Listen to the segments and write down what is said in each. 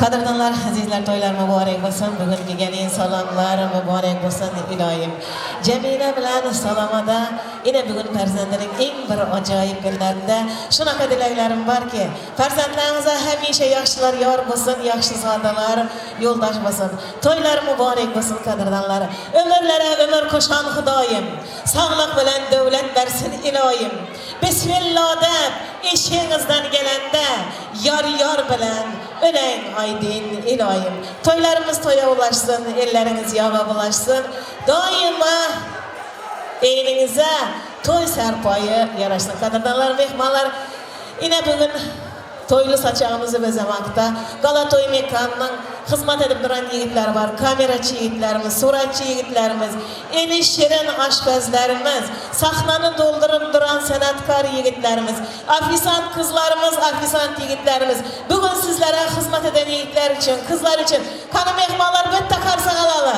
Kadırdanlar, azizler, toylar mübarek olsun. Bugün gelin salamlar mübarek olsun ilayim. Cemile bilen salamada yine bugün farzandların en bir acayip günlerinde şunaqa dileklerim var ki farzandlarınıza hemişe yaxşılar yar olsun, yaxşı zadalar yoldaş olsun. Toylar mübarek olsun kadırdanlar. Ömürlere ömür koşan Hudayım. Sağlık bilen devlet versin ilayim. Bismillah de eşiğinizden gelende yar bilen ölen aydın ilayim. Toylarımız toya ulaşsın, elleriniz yava bulaşsın. Daima elinize toy serpayı yaraşsın. Kadırdanlar, mehmanlar, yine bugün toylu saçağımızı bezemakta. Galatoy mekanının hizmet edip duran yiğitler var. Kameraçı yiğitlerimiz, suratçı yiğitlerimiz, eli şirin aşpezlerimiz, sahnanı doldurup duran senatkar yiğitlerimiz, afisant kızlarımız, afisant yiğitlerimiz. Bugün sizlere hizmet eden yiğitler için, kızlar için kanı mehmanlar bet takarsa alalı.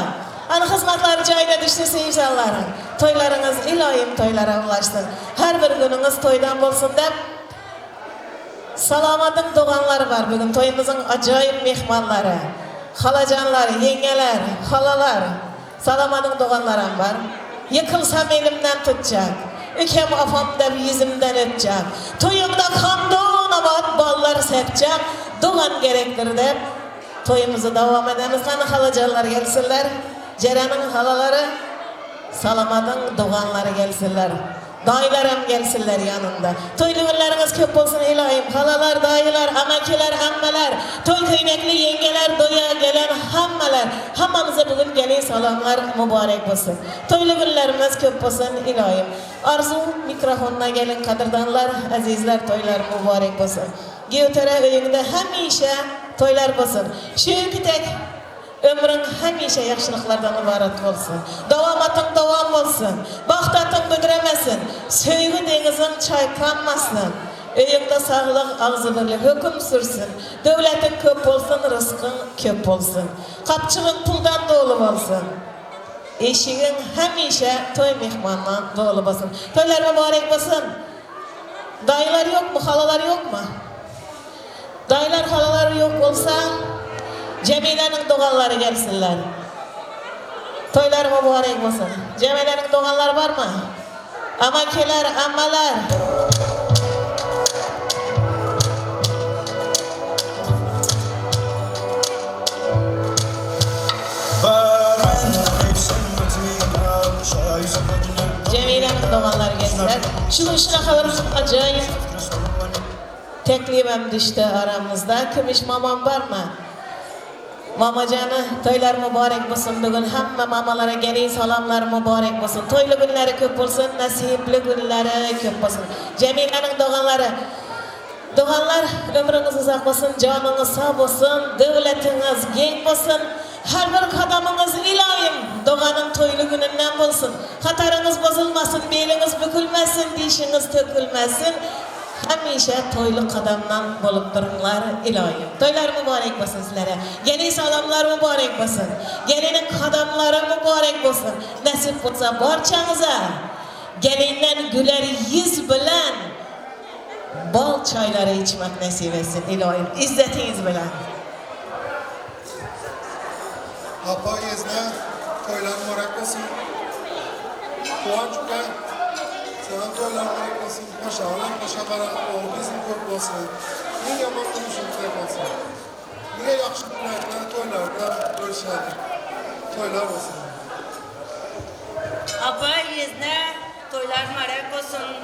Hani hizmetler cayına düştüyse inşallah. Toylarınız ilayim toylara ulaşsın. Her bir gününüz toydan olsun dep salamatın doğanları var bugün. Toyumuzun acayip mehmanları. Halacanlar, yengeler, halalar. Salamatın doğanlarım var. Yıkılsam elimden tutacak. Ükem afam da yüzümden ötecek. Toyumda kan doğuna ballar sepecek. Doğan gerektir de toyumuzu devam edemiz. Kanı halacanlar gelsinler. Ceren'in halaları, Salamadın doğanları gelsinler. Dayılarım gelsinler yanında. Toylu günleriniz köp olsun ilahim. Halalar, dayılar, amakiler, ammeler, toy köynekli yengeler, doya gelen hammeler. Hamamıza bugün gelin salamlar mübarek olsun. Toylu günlerimiz köp olsun ilahim. Arzu mikrofonuna gelin kadırdanlar, azizler toylar mübarek olsun. Giyotara öyünde hemişe toylar olsun. Şu iki tek ömrün hemişe yaxşılıklardan ibaret olsun. Davamatın davam olsun. Baxtatın büdüremesin. Söygü denizin çaykanmasın. Öyünde sağlık ağzı birlik hüküm sürsün. Devletin köp olsun, rızkın köp olsun. Kapçılın puldan dolu olsun. Eşiğin hemişe toy mihmandan dolu olsun. Toylar mübarek olsun. Dayılar yok mu, halalar yok mu? Dayılar, halalar yok olsa Cemile'nin doğanları gelsinler. Toylar mübarek olsun. Cemile'nin doğanları var mı? Amakiler, ammalar. Cemile'nin doğanları gelsinler. Şuna kadar acayip teklifim düştü aramızda. Kımış mamam var mı? Mamacanı, toylar mübarek olsun bugün. Hamma mamalara gelin salamlar mübarek olsun. Toylu günleri köp olsun, nasipli günleri köp olsun. Cemile'nin doğanları. Doğanlar ömrünüz uzak olsun, canınız sağ olsun, devletiniz genç olsun. Her bir kadamınız ilahim doğanın toylu gününden olsun. Hatarınız bozulmasın, beliniz bükülmesin, dişiniz tökülmesin. Hemişe toylu kadamdan bolup durumlar ilahim. Toylar mübarek olsun sizlere. Gelin salamlar mübarek olsun. Gelinin kadamları mübarek olsun. Nasip olsa barçanıza gelinden güler yüz bilen bal çayları içmek nasip etsin ilahim. İzzetiniz bilen. Apa yezne toylar mübarek olsun. Kıvanç Bey, sana toylar mübarek olsun. Paşalar, paşalara oğlunuzun köp olsun. Ne yaman konuşulacak olsun. Niye yakışıklarla toylarda görüşelim. Toylar olsun. Apa yezne toylar mübarek olsun.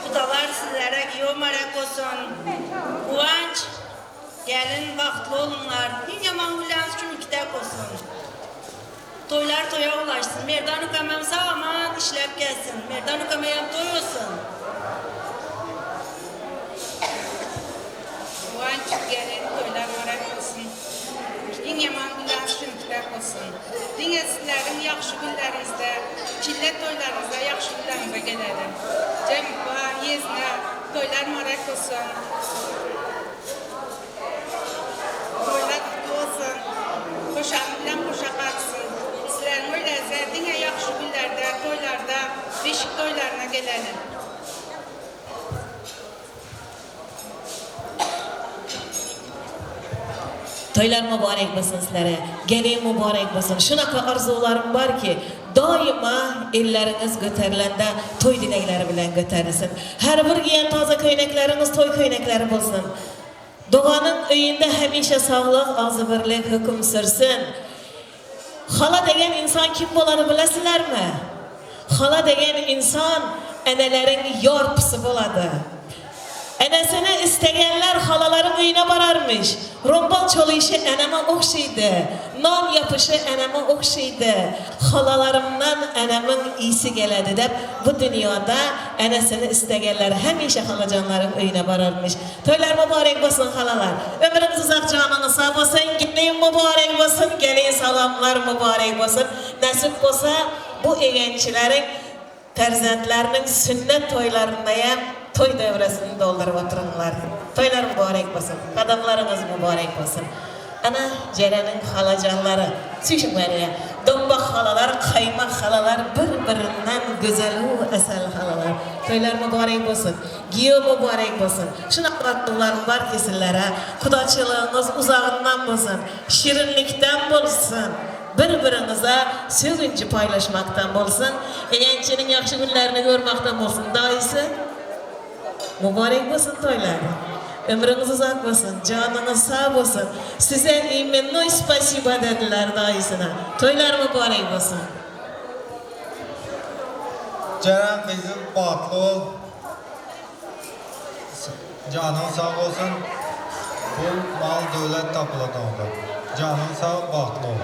Kudalar sizlere giyo mübarek olsun. Kıvanç, gelin vaxtlı olunlar. Ne yaman güleniz için kitap olsun. Toylar toya ulaşsın. Merdan ukamam sağ aman işlep gelsin. Merdan ukamayam toy olsun. Kıvanç gelin toylar mübarek olsun. En yaman güleniz için kitap olsun. Dine sizlerin yaxşı günlerinizde, çillet toylarınızda, yaxşı günlerinize gelelim. Cemba, yezne, toylar mübarek olsun. Toylar kutlu olsun. Koşan bilen koşa kalksın. Sizlerin öyleyse dine yaxşı günlerde, toylarda, beşik toylarına gelelim. Toylar mübarek olsun sizlere. Gelin mübarek olsun. Şunaka arzularım var ki daima elleriniz göterilende toy dilekleri bilen göterilsin. Her bir giyen taze köynekleriniz toy köynekleri olsun. Doğanın öyünde hemişe sağlık, ağzı birlik hüküm sürsün. Hala degen insan kim bolanı bilesiler mi? Hala degen insan enelerin yorpusu boladı. Enesini isteyenler halaların öyüne bararmış. Rombal çalışı eneme okşaydı. Nan yapışı eneme okşaydı. Halalarımdan enemin iyisi geledi de bu dünyada enesini isteyenler hemişe halacanların öyüne bararmış. Toylar mübarek olsun halalar. Ömrünüz uzak canınız sağ olsun. Gitmeyin mübarek olsun. Gelin salamlar mübarek olsun. Nasip olsa bu eğençilerin perzentlerinin sünnet toylarındayım. Toy devresini doldurup oturunlar. Toylar mübarek olsun. Kadınlarınız mübarek olsun. Ana Ceren'in halacanları, süşümleri, dombak halalar, kaymak halalar, birbirinden güzel esel halalar. Toylar mübarek olsun. Giyo mübarek olsun. Şuna katlılarım var ki sizlere. Kudaçılığınız uzağından olsun. Şirinlikten olsun. Birbirinize sözünce paylaşmaktan olsun. Gençinin yakşı günlerini görmekten olsun. Daha iyisi mübarek olsun toylar. Ömrünüz uzak olsun, canınız sağ olsun. Size imenno spasiba dediler dayısına. Toylar mübarek olsun. Ceren kızım batlı ol. Canın sağ olsun. Bu mal devlet tapıladı onda. Canın sağ, batlı ol.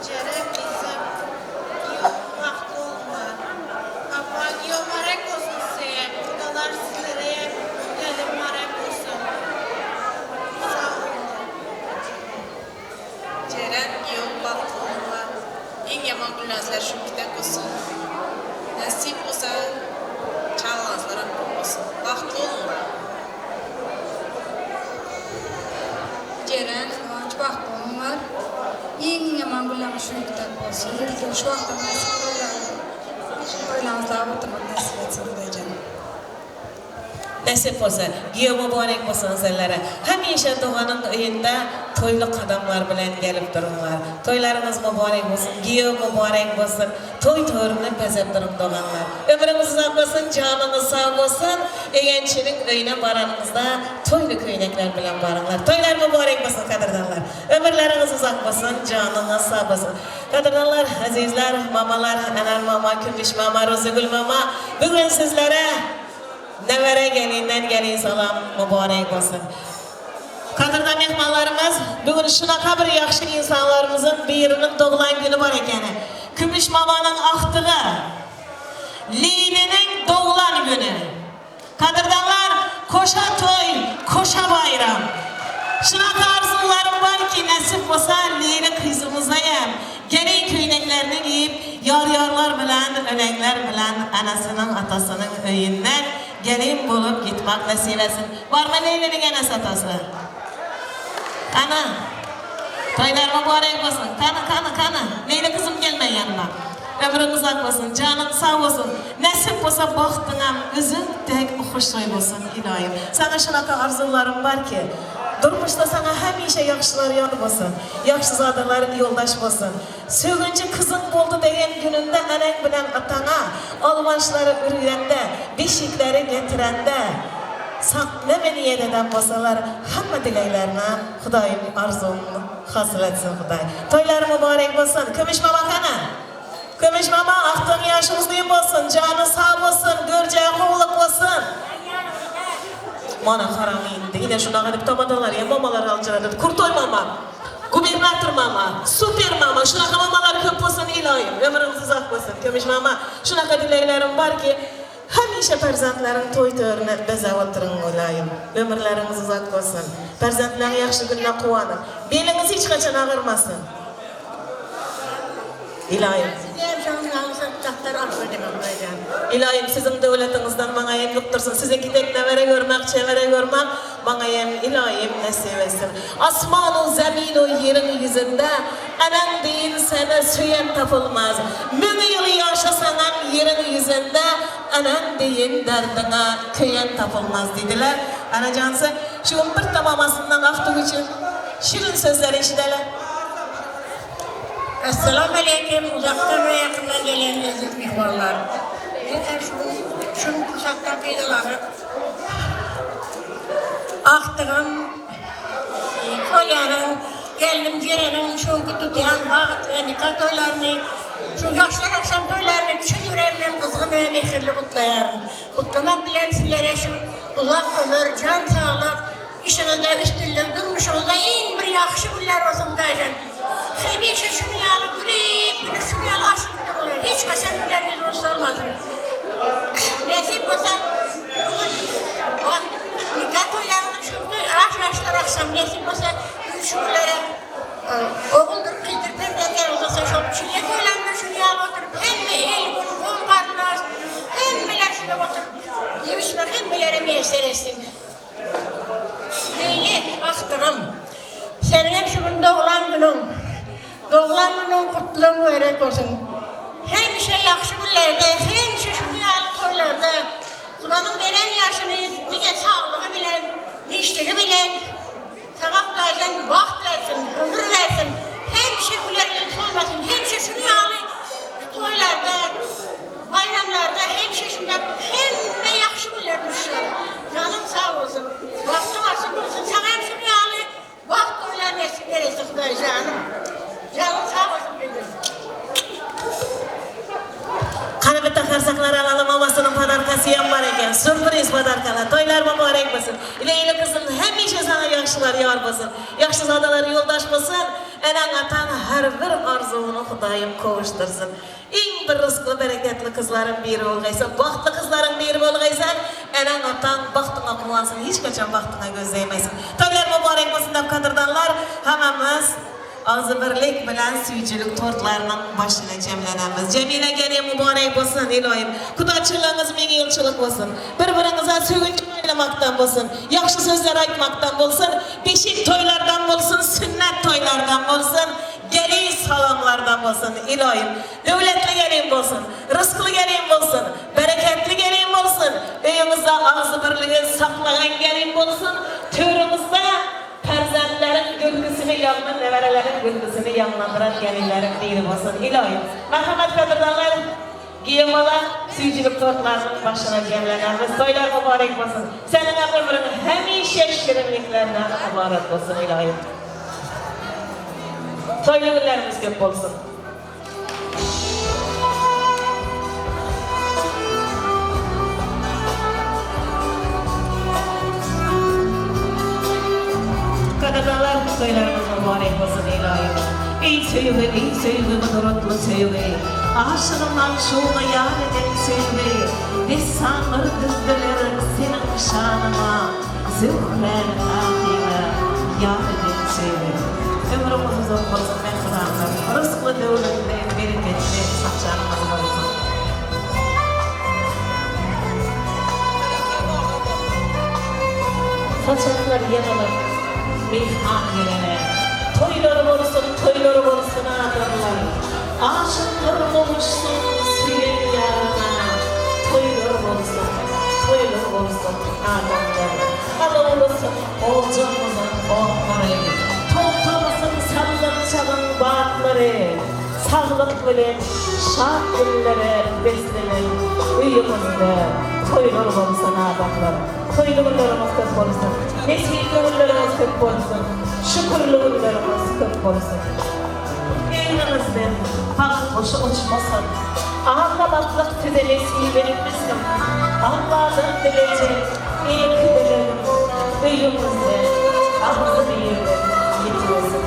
Ceren kızım, yok vakti olma. Abla, yok marek olsun size. Buradalar sizlere gelin marek olsun. Sağ olun. Ceren yok vakti olma. En yaman günahlar şu kitap olsun. Nasip olsa çağlamazlara olsun. Vakti olma. Ceren, kıvanç vakti olma. En yaman günahlar şu kitap olsun. Yürüdüm şu vakti nasip olayım. Oylanızlar oturmak nasip etsin diyeceğim. Nasip olsa, giyo mübarek olsun sizlere. Hemşe doğanın önünde toylu kadamlar bilen gelip dururlar. Toylarınız mübarek olsun, giyo mübarek olsun. Toy törünü bezep durun doğanlar. Ömrünüz uzak olsun, canınız sağ olsun. Eğençinin öyüne baranınızda toylu köynekler bilen barınlar. Toylar mübarek olsun kadırdanlar. Ömürleriniz uzak olsun, canınız sağ olsun. Kadırdanlar, azizler, mamalar, anar mama, kümüş mama, rozugül mama. Bugün sizlere nevere gelinden gelin salam mübarek olsun. Kadırda mehmanlarımız, bugün şunaqa bir yaxşı insanlarımızın birinin doğulan günü var ekeni. Kümüş mamanın aktığı, Leyli'nin doğulan günü. Kadırdalar, koşa toy, koşa bayram. Şunaqa arzularım var ki nasip olsa Leyli kızımızayım. Gelin köyneklerini giyip, yar-yarlar bilen, ölenler bilen, anasının, atasının öyünden gelin bulup gitmek nasip etsin. Var mı Leyli'nin anası atası? Ana, toylar mübarek olsun. Kana. Leyli kızım gelme yanıma. Ömrün uzak olsun, canın sağ olsun. Nasip olsa baktığın üzün tek hoşsoy olsun ilahim. Sana şunaqa arzularım var ki, durmuşda sana hemişe yaxşılar yanı olsun. Yaxşı zadaların yoldaş olsun. Sögünce kızın oldu deyen gününde anan bilen atana, almançları ürüyende, beşikleri getirende, ne beni yededen olsalar, hamma dileklerine Xudayım arzumunu hasıl etsin Xuday. Toylar mübarek olsun. Kümüş mama kana. Kümüş mama ahtın yaşınızlıyım olsun, canı sağ olsun, göreceği kovuluk olsun. Mana haram indi. Yine şuna gidip tamadalar ya mamalar alacağız. Kurtoy mama, gubernatör mama, süper mama. Şuna mamalar köp olsun ilahim. Ömrünüz uzak olsun. Kümüş mama. Şuna dileklerim var ki hemişe perzentlerin toy törüne beze oturun olayım. Ömürleriniz uzak olsun. Perzentlerin yaxşı gününe kuvanın. Beliniz hiç kaçan ağırmasın. İlahim. İlahim sizin devletinizden bana emlik dursun. Sizinki tek nevere görmek, çevere görmek bana ilahim nasip etsin. Asmanu zeminu yerin yüzünde anan deyin sana süyen tapılmaz. Mümü yılı yaşasanan yerin yüzünde anan deyin derdine köyen tapılmaz dediler. Anacansı şu bir tamamasından aktığı için şirin sözleri işideler. Esselamu Aleyküm, uzaktan ve yakından gelen lezzet mihvarlar. Yeter şunu uzaktan kıyılarım. Aktığım, kolyanın, geldim cerenin, şunku tutayan vaxt ve nikah toylarını, şu yaşlar akşam toylarını, şu yüreğimden kızgın ve mehirli kutlayarım. Kutlamak bilen sizlere şu uzak ömür, can sağlık, işinizde üstünlük durmuşunuzda en bir yakışı günler olsun diyeceğim. Hemşe şunu yalı gülüp, şunu yalı aşkına oluyor. Hiç kaçan günleriniz olsa olmasın. Nasip olsa, nikah toylarını şunu yaşlar akşam nasip olsa, şunlara oğuldur kıydır perdeler olsa çok şuraya toylarını şunu yalı oturup, hem el bunu bol karnlar, hem biler şuna oturup, yemişler hem bilere müyesser etsin. Neyle aktırım, senin hep şunun doğulan günün, doğulan günün kutluğun verek olsun. Hem şey yakşı günlerde, hem şey şu dünyalı toylarda, Kur'an'ın veren yaşını, bir de sağlığı bilen, dişleri bilen, sevap versin, vaxt versin, ömür versin, hem şey gülerlik olmasın, hem şey şu dünyalı toylarda, bayramlarda, hem şey şundan, hem eken, sürpriz badarkana, toylar mübarek olsun. İleyle kızım hemişe sana yaşlılar yar basın. Yaşlı zadaları yoldaş basın. Enan atan her bir arzunu Hudayım kovuştursun. En bir rızklı bereketli kızların biri olgaysan, bahtlı kızların biri olgaysan, enan atan bahtına kullansın, hiç kaçan bahtına gözleyemeysin. Toylar mübarek olsun da kadırdanlar, hamamız ağzı birlik bilen suyuculuk tortlarının başına cemlenemiz. Cemile gene mübarek olsun ilohim. Kudaçılığınız meni yılçılık olsun. Birbirinize sövünç oynamaktan olsun. Yakşı sözler aytmaktan olsun. Beşik toylardan olsun, sünnet toylardan olsun. Gelin salamlardan olsun ilohim. Devletli gelin olsun. Rızklı gelin olsun. Bereketli gelin olsun. Evimizde ağzı birliği saklayan gelin olsun. Türümüzde perzentlerin gülgüsünü yanman, neverelerin gülgüsünü yanlandıran gelinlerin biri olsun ilohim. Merhamet kadırdanlar, giyemalar, suyuculuk tortlarının başına cemlenemiz. Toylar mübarek olsun. Senin ömrünün hemişe şirinliklerinden ibaret olsun ilohim. Toylu günlerimiz köp olsun. Kadınlar toylarımız mübarek olsun ilahim. Ey söyle, mıdırotlu söyle. Aşığın aşığına yar eden söyle. Desanır düzdüler senin şanına. Zührer ahire yar eden söyle. Ömrümüz uzun olsun mehranlar. Rızklı devletinde bereketli saçlarımız olsun. Saçaklar yanılır. Meyhan yerine toyları olsun adamlar. Aşıklar olmuşsun suyun yanına. Toyları olsun adamlar. Ala olsun olcağımızın oğulları. Toplamasın sallan çalın bağları. Sağlık bilen şart günlere beslenir. Uyumuzda toyları olsun adamlar. Toylu günlerimiz köp olsun. Nesihli günlerimiz köp olsun. Şükürlü günlerimiz köp olsun. Elinimizden hak boşu uçmasın. Ağlamaklık size nesih verilmesin. Allah'ın dileceği ilk dilerim. Uyumuzda ağzı bir yerden getirirsin.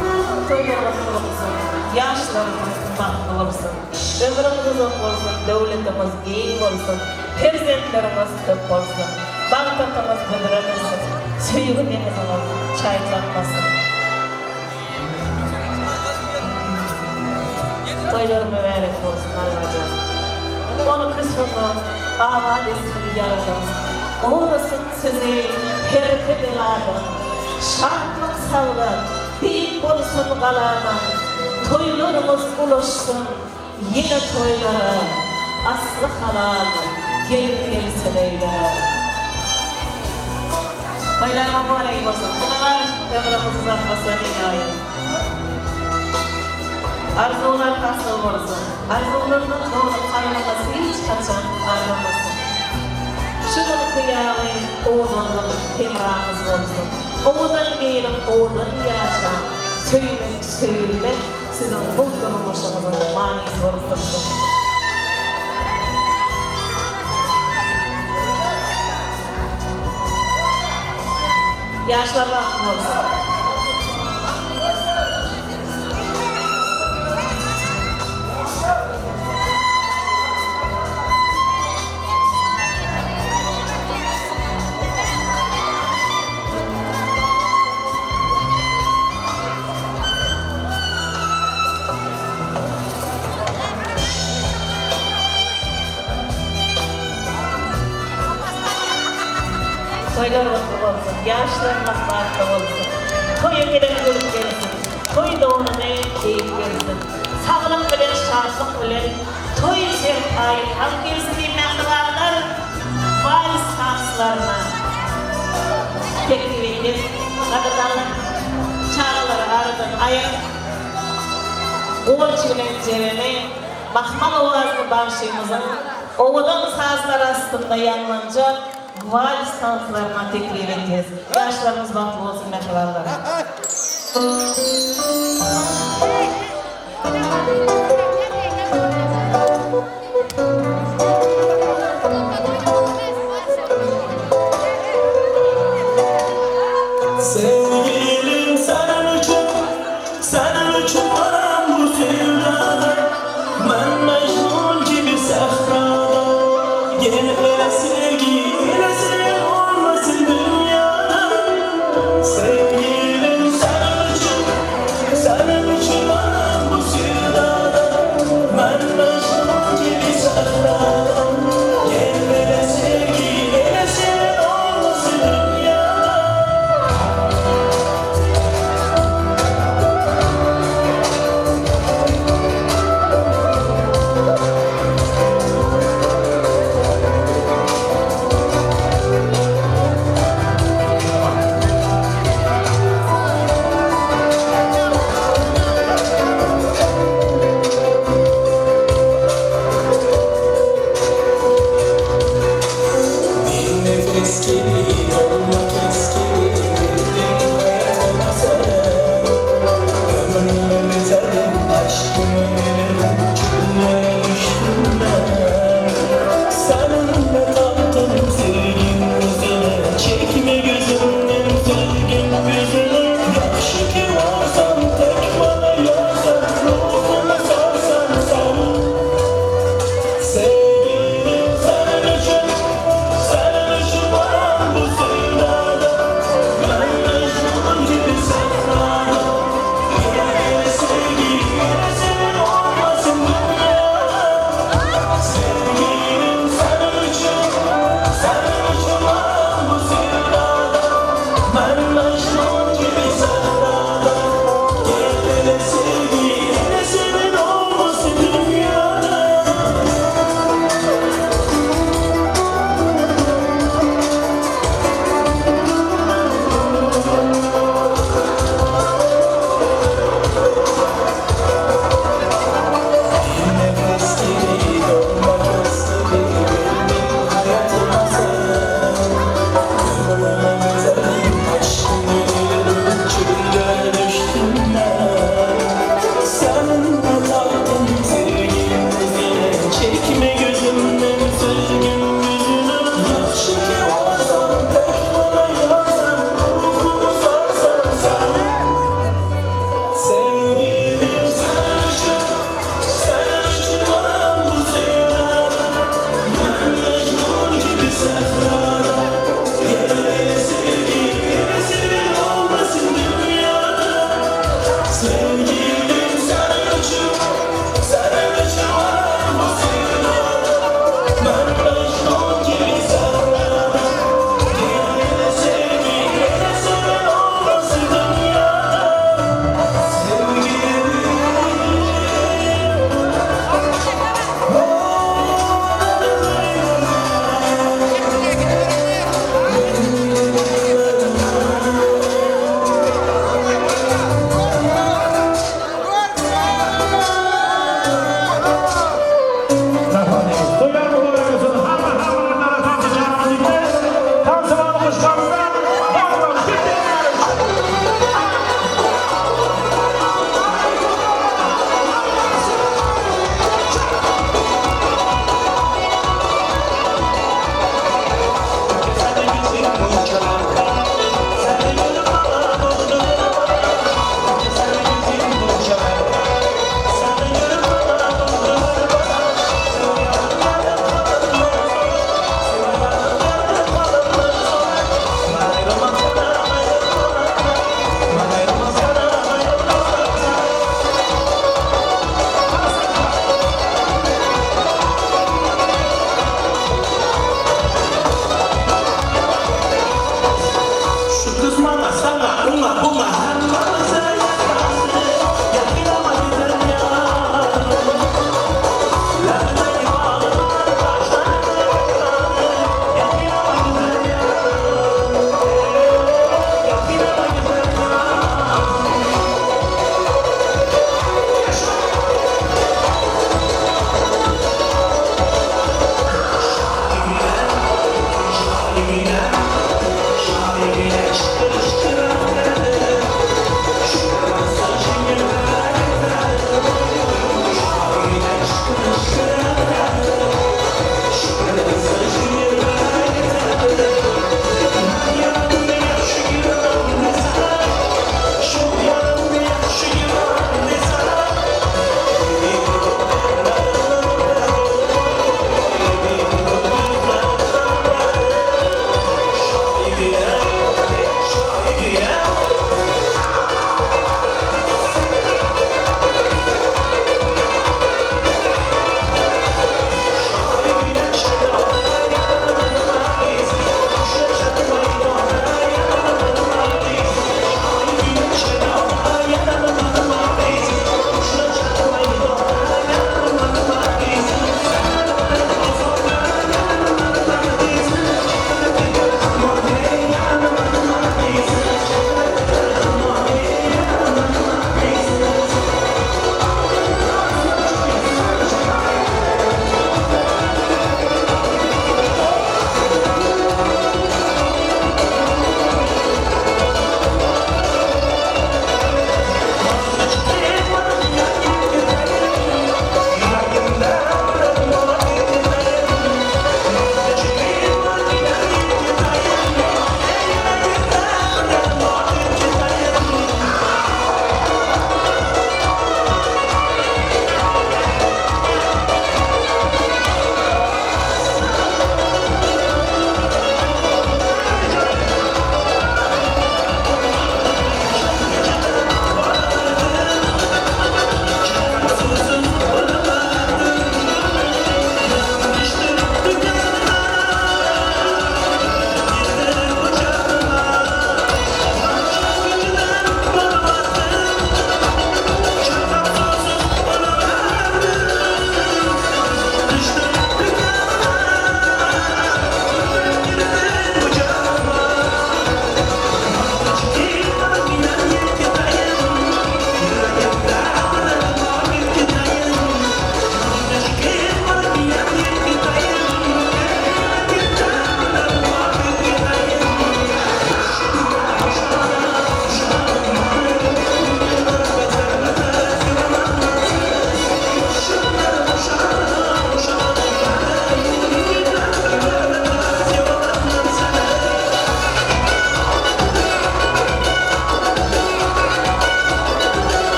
Toylarımız olsun. Yaşlarımız baklı olsun. Ömrümüz uzun olsun. Devletimiz iyi olsun. Perzentlerimiz köp olsun. Bağdatımız büdürenirsin, suyuğu denizimiz çaylanmasın. Toylar mübarek olsun Allah'ım. Onu kısmını, avadesini yaradan, uğrasın sizi herke beladan, şartlık sağlar, deyip olsun galadan, toylarımız ulaşsın, yine toylara, aslı halal, gelin gelsin eyler. Toylar mübarek olsun. Bunlar ömrümüz uzatmasın inayet. Arzular kasıl olsun. Arzularının doğru kaynaması hiç kaçan ayrılmasın. Şunun kıyalı oğlunun temrağımız olsun. Oğlan gelin, oğlan yaşam. Söyle, sizin bulduğunuzun manisi olsun. Yaşlar vakti olsun. Toylar vakti olsun. Yaşlar vakti olsun. Toya gelen görüp gelsin. Toy da onu ne keyif gelsin. Sağlık bilen, şartlık bilen, toy sertayı, halk gelsin diye mehribarlar, valiz sanslarına teklif edip, kadınlarla çağrıları aradan ayıp, oğul çivilen ceremi, mahmal ovazlı başımızın, oğulun sazlar astında yanlanacak, valiz sanslarına teklif edeceğiz. Yaşlarımız vakti olsun mehribarlar.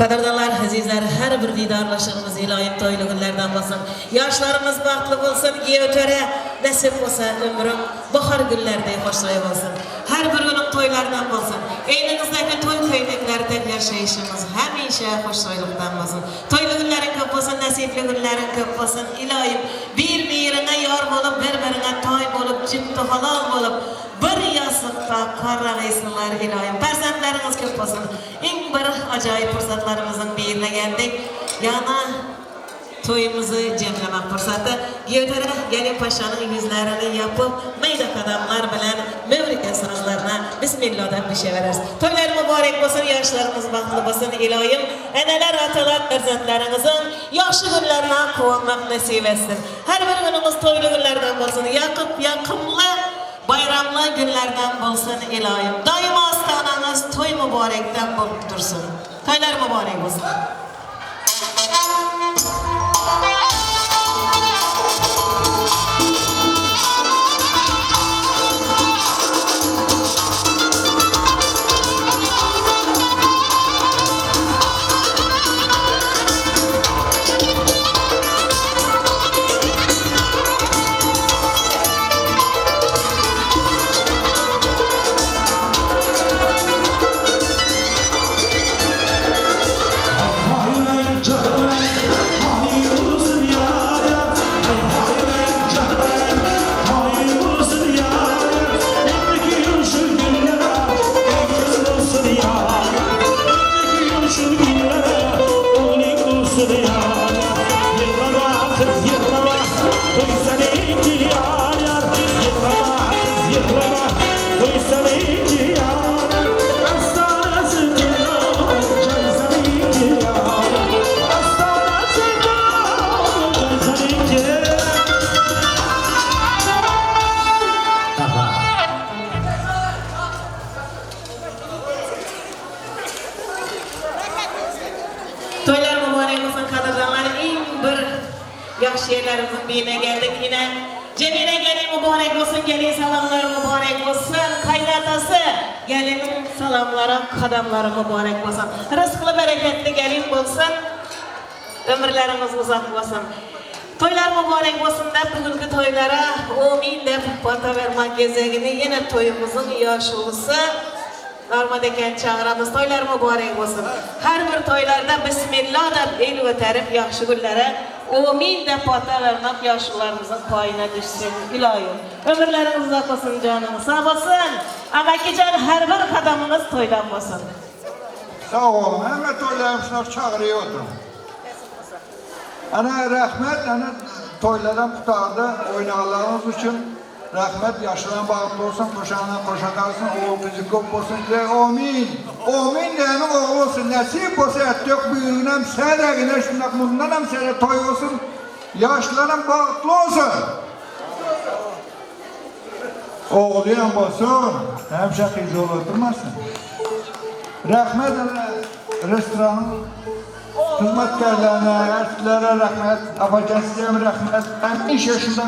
Kadardalar, azizler, her bir didarlaşığımız ilayim toylu günlerden basın. Yaşlarımız bahtlı olsun, ötöre nasip olsa ömrüm bahar günlerde hoşlayı olsun. Her bir günün toylardan olsun. Eyninizdeki toy köydeklerden yaşayışımız hemşe hoşlaylıktan olsun. Toylu günlerin köp olsun, nasipli günlerin köp olsun. İlayim birbirine yar olup, birbirine toy olup, cipti halal olup, bir yasıkta kararayısınlar ilayim. Persentleriniz köp olsun. İn bir acayip fırsatlarımızın birine geldik. Yana toyumuzu cemlemek fırsatı. Götüre Gelin Paşa'nın yüzlerini yapıp meydak adamlar bilen Mevlüt'ün sazlarına Bismillah'dan bir şey veririz. Toylar mübarek olsun, yaşlarımız bahtlı olsun ilayim. Eneler, atalar, erzatlarınızın yaşı günlerine kuvvetmek nasip etsin. Her bir günümüz toylu günlerden olsun. Yakımlı, bayramlı günlerden olsun ilayim. Daima astananız toy mübarekten bulup dursun. Toylar mübarek olsun. Toylar mübarek olsun kadınlar, en bir yaş yerlerimizin birine geldik yine. Cemile gelin mübarek olsun, gelin salamları mübarek olsun, kaynatası gelinin salamları, kadamları mübarek olsun. Rızklı bereketli gelin olsun, ömürlerimiz uzak olsun. Toylar mübarek olsun da bugünkü toylara amin de bata vermek gezegini yine toyumuzun yaşlısı. Narmadeken çağıramız, toylar mübarek olsun. Her bir toylarda Bismillah da el öterip yaxşı günlere amin de bata vermek yaşlılarımızın payına düşsün ilayim. Ömürleriniz uzak olsun, canınız sağ olsun. Ama ki can her bir kadamınız toydan olsun. Sağ olun, hemen toylarımızlar çağırıyordum. Ana rəhmət, ana toylardan qutarda oynağlarınız için rəhmət, yaşlanan bağlı olsun, koşandan koşa kalsın, oğul bizi qop olsun, amin. Amin deyənin oğul olsun, nəsib olsun, etdök büyüğünəm, sədəqinə, şundak bundanam sənə toy olsun, yaşlanan bağlı olsun. Oğulayan olsun, həmişə xizi olurdurmasın. Rəhmət, restoranın hizmetkarlarına, ertlere rahmet, apacansiyem rahmet. Emin şaşına,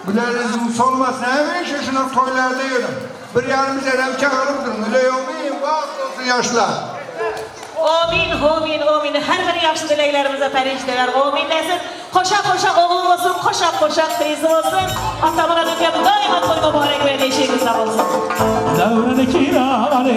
bilerizimiz olmasın, emin şaşına toylarda yerim. Bir yanımız elem çağırıp durun, öyle yomayım, vaxt olsun yaşlar. Amin, amin, amin. Her bir yaxşı dileklerimize perişteler, amin desin. Koşa koşa oğul olsun, koşa koşa teyze olsun. Atamına döküyorum, daima toy mübarek ve neşe güzel olsun. Devre-i kiramı